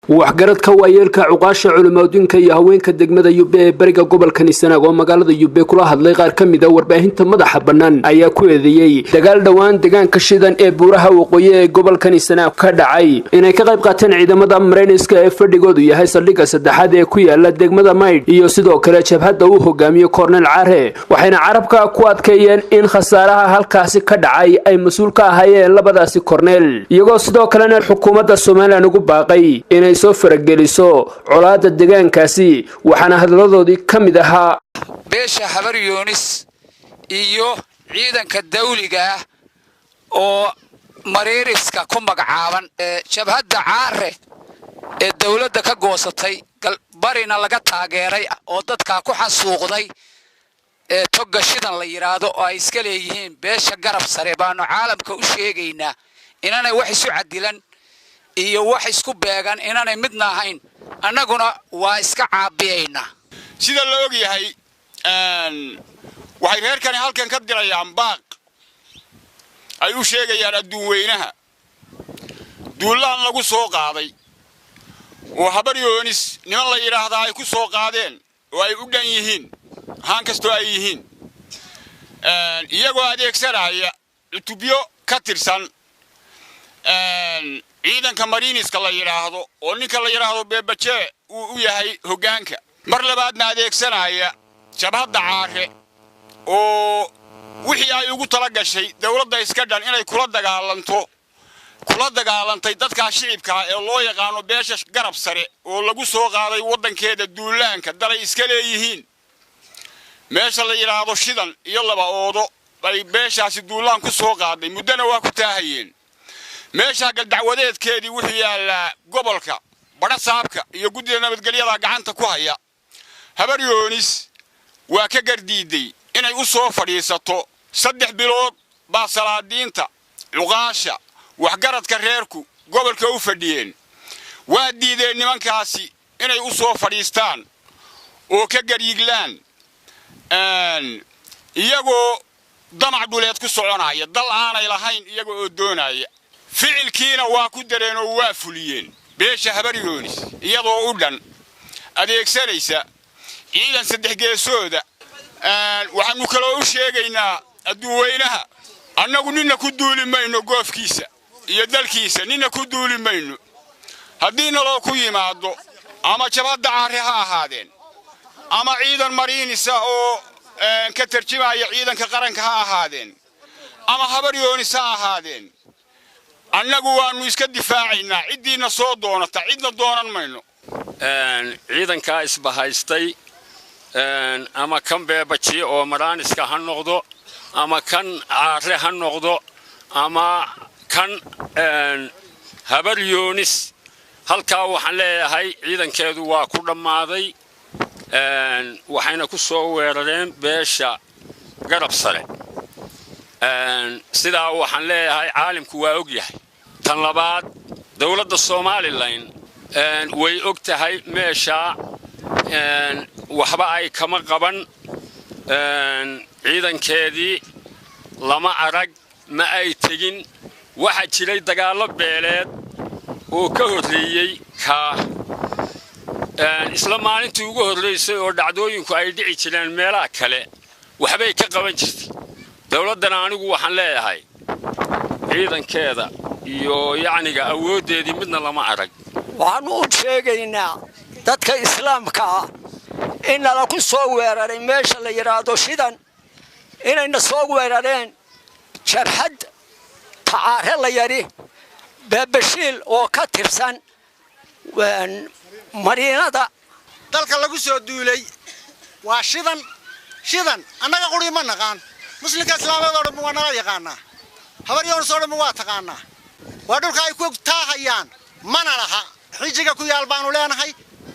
waxgaradka waayeelka cuqaasha culimaadinka iyo haweenka degmada Yube ee bariga gobolka sanaag oo magaalada Yube kula hadlay qaar kamid ah warbaahinta madaxa banaan ayaa ku eedeeyay dagaal dhawaan deegaanka shidan ee buuraha waqooyi ee gobolka sanaag ka dhacay inay ka qayb qaateen ciidamada marayniska ee fadhigoodu yahay saldhigga saddexaad ee ku yaala degmada maray iyo sidoo kale jabhada uu hogaamiyo korneel caare waxayna carabka ku adkeeyeen in khasaaraha halkaasi ka dhacay ay mas'uul ka ahaayeen labadaasi korneel iyagoo sidoo kalena xukuumadda Soomaaliya ugu baaqay inay soo farageliso colaada deegaankaasi waxaana hadaladoodii kamid ahaa beesha habar yoonis iyo ciidanka dawliga oo mareeriska ku magacaaban jabhada caare ee dawladda ka goosatay barina laga taageeray oo dadka ku xasuuqday toga shidan la yiraahdo oo ay iska leeyihiin beesha garab sare baanu caalamka u sheegaynaa inanay wax isu cadilan iyo wax isku beegan inanay midna ahayn annaguna waa iska caabiyayna sida la og yahay waxay reerkani halkan ka dirayaan baaq ay u sheegayaan Dadwaynaha duulaan lagu soo qaaday oo habar yoonis niman la yiraahdo ay ku soo qaadeen oo ay u dhan yihiin haan kasto ay yihiin iyagoo adeegsanaya tubiyo ka tirsan ciidanka mariniska la yiraahdo oo ninka la yiraahdo beebaje uu yahay hogaanka mar labaadna adeegsanaya jabhada caare oo wixii ay ugu tala gashay dawladda iska dhan inay kula dagaalantay dadka shicibka ee loo yaqaan beesha garab sare oo lagu soo qaaday wadankeeda duulaanka dalay iska leeyihiin meesha la yiraahdo shidan iyo laba oodo bay beeshaasi duulaan ku soo qaaday muddana waa ku taahayeen meesha gal dacwadeedkeedii wixii yaala gobolka bada saabka iyo guddiga nabadgelyada gacanta ku haya habar yoonis waa ka gardiiday inay u soo fadhiisato 3 bilood baa salaadiinta cuqaasha waxgaradka reerku gobolka u fadhiyeen waa diideen nimankaasi inay u soo fadhiistaan oo ka gariglaan iyagoo damac dhuleed ku soconaya dal aanay lahayn iyagoo doonaya ficilkiina waa ku dareen oo waa fuliyeen beesha habar yoonis iyadoo u dhan adeegsanaysa ciidan saddex geesooda waxaanu kala u sheegaynaa Dadwaynaha annagu nina ku duuli mayno goofkiisa iyo dalkiisa nina ku duuli mayno haddii naloo ku yimaado ama jabhada caare ha ahaadeen ama ciidan marinisa oo ka tarjimaya ciidanka qaranka ha ahaadeen ama habar yoonis ha ahaadeen annagu waanu iska difaacaynaa cidiina soo doonata cidna doonan mayno ciidanka isbahaystay ama kan beebaji oo maraniska ha noqdo ama kan caare ha noqdo ama kan habar yoonis halka waxaan leeyahay ciidankeedu waa ku dhamaaday waxayna ku soo weerareen beesha garab sare sidaa waxaan leeyahay caalamku waa og yahay tan labaad dawladda Soomaaliland way og tahay meesha waxba ay kama qaban ciidankeedii lama arag ma ay tegin waxa jiray dagaal beeleed oo ka horeeyay isla maalintii ugu horeysay oo dhacdooyinku ay dhici jireen meelaha kale waxbay ka qaban jirtay dawladana anigu waxaan leeyahay ciidankeeda iyo yacniga awoodeedii midna lama arag waxaan u sheegaynaa dadka islaamka in la ku soo weeraray meesha la yiraahdo shidan inayna soo weerareen jabhad caare la yari beebashiil oo ka tirsan marinada dalka lagu soo duulay waa shidan annaga qori ma naqaan muslimka islaamada oo dhan waa nala yaqaanaa habar yoonis oo dhan waa taqaanaa waa dhulka ay ku taahayaan mana laha xijiga ku yaal baanu leenahay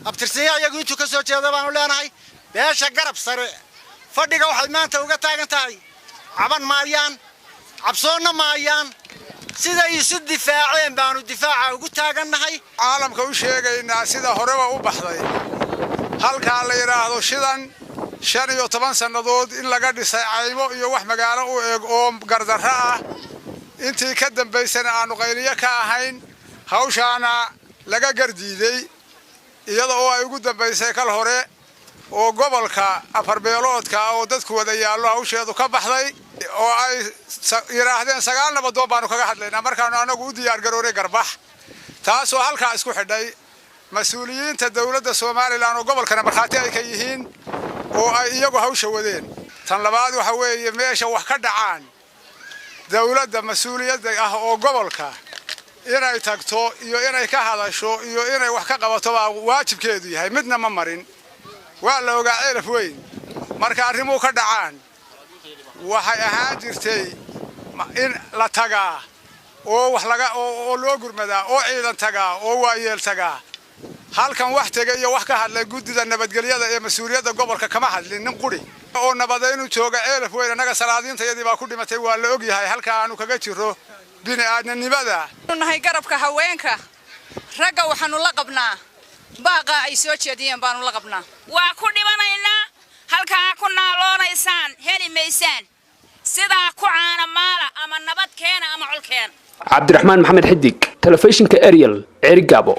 abtirsiya iyagu intuu ka soo jeedo baanu leenahay beesha garab sare fadhiga waxay maanta uga taagan tahay caban maayaan cabsoonna maayaan sida isu difaaceen baanu difaaca ugu taagannahay caalamka u sheegaynaa sida horeba u baxday halka la yiraahdo shidan 15 sanadood in laga dhisay caymo iyo wax magaalo u eeg oo gardarra ah intii ka dambeysana aanu qayliye ka ahayn hawshaana laga gardiiday iyada oo ay ugu dambaysay kal hore oo gobolka afar beeloodka oo dadku wada yaallo hawsheedu ka baxday oo ay yiraahdeen 9 nabadood baanu kaga hadlaynaa markaanu anagu u diyaar garoonay garbax taasoo halka isku xidhay mas'uuliyiinta dawladda Soomaaliland oo gobolkana marxaati ay ka yihiin oo ay iyagu hawsha wadeen tan labaad waxa weeye meesha wax ka dhacaan dawladda mas'uuliyadda ah oo gobolka inay tagto iyo inay ka hadasho iyo inay wax ka qabato waa waajibkeedu yahay midna ma marin waa la ogaa ceelaf weyn marka arrimuhu ka dhacaan waxay ahaan jirtay in la tagaa oo wax laga oo loo gurmadaa oo ciidan tagaa oo waayeel tagaa halkan wax tagay iyo wax ka hadlay gudida nabadgelyada ee mas'uuliyadda gobolka kama hadlin nin quri oo nabadaynu jooga ceelaf weyn anaga salaadiintayadii baa ku dhimatay waa la og yahay halka aanu kaga jiro bini'aadanimada nahay garabka haweenka ragga waxaanu la qabnaa baaqa ay soo jeediyeen baanu la qabnaa waa ku dhibanaynaa halka ku naaloonaysaan heli maysaan sida ku caana maala ama nabad keena ama cul keena Cabdiraxmaan Maxamed Xidig telefishinka Ariel Erigabo